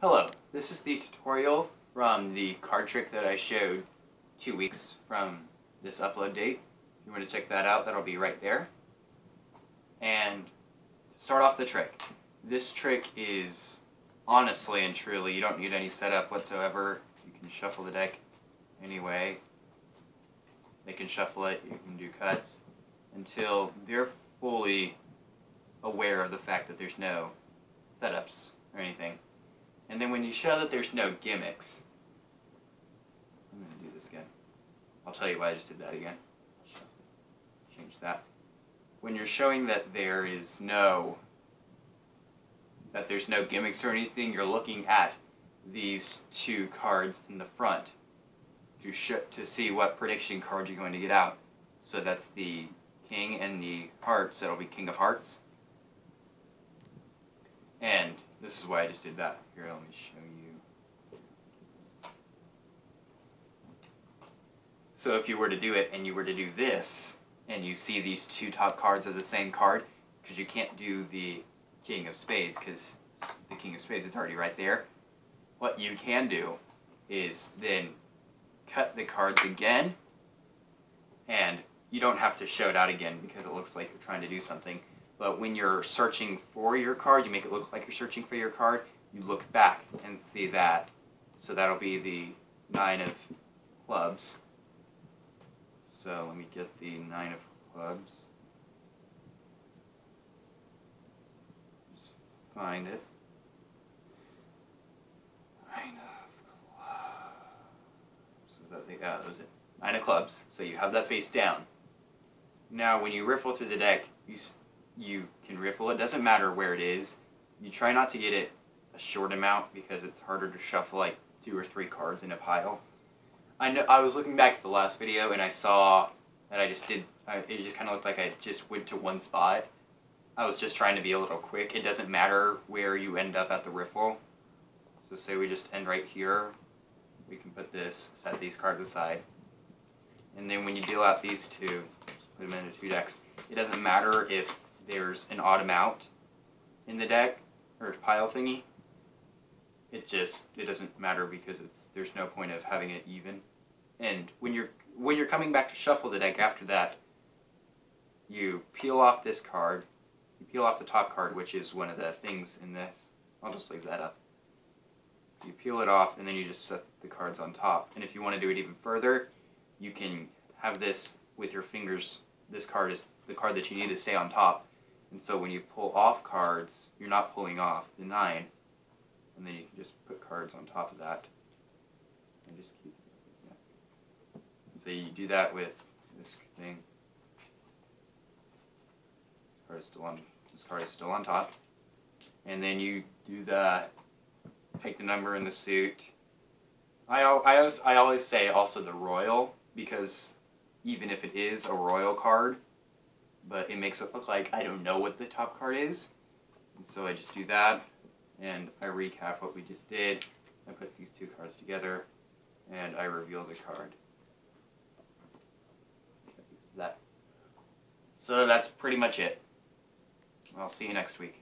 Hello, this is the tutorial from the card trick that I showed 2 weeks from this upload date. If you want to check that out, that'll be right there. And to start off the trick, this trick is honestly and truly, you don't need any setup whatsoever. You can shuffle the deck anyway. They can shuffle it, you can do cuts, until they're fully aware of the fact that there's no setups or anything. And then when you show that there's no gimmicks, I'm going to do this again. I'll tell you why I just did that again. Change that. When you're showing that there's no gimmicks or anything, you're looking at these two cards in the front to see what prediction card you're going to get out. So that's the King and the Hearts. That'll be King of Hearts. And this is why I just did that. Here, let me show you. So if you were to do it and you were to do this, and you see these two top cards of the same card, because you can't do the King of Spades, because the King of Spades is already right there, what you can do is then cut the cards again, and you don't have to show it out again because it looks like you're trying to do something. But when you're searching for your card, you make it look like you're searching for your card. You look back and see that. So that'll be the 9 of clubs. So let me get the 9 of clubs. Just find it. 9 of clubs. So that that was it. 9 of clubs. So you have that face down. Now when you riffle through the deck, you can riffle. It doesn't matter where it is. You try not to get it a short amount because it's harder to shuffle like 2 or 3 cards in a pile. I was looking back at the last video and I saw that it just kind of looked like I just went to one spot. I was just trying to be a little quick. It doesn't matter where you end up at the riffle. So say we just end right here. We can put this, set these cards aside. And then when you deal out these two, just put them into 2 decks. It doesn't matter if there's an odd amount in the deck or pile thingy. It doesn't matter because there's no point of having it even. And when you're coming back to shuffle the deck after that, you peel off this card. You peel off the top card, which is one of the things in this. I'll just leave that up. You peel it off and then you just set the cards on top. And if you want to do it even further, you can have this with your fingers. This card is the card that you need to stay on top. And so when you pull off cards, you're not pulling off the 9. And then you can just put cards on top of that. And just keep, yeah. And so you do that with this thing. This card is still on top. And then you do take the number in the suit. I always say also the royal, because even if it is a royal card, but it makes it look like I don't know what the top card is. And so I just do that, and I recap what we just did. I put these 2 cards together, and I reveal the card. So that's pretty much it. I'll see you next week.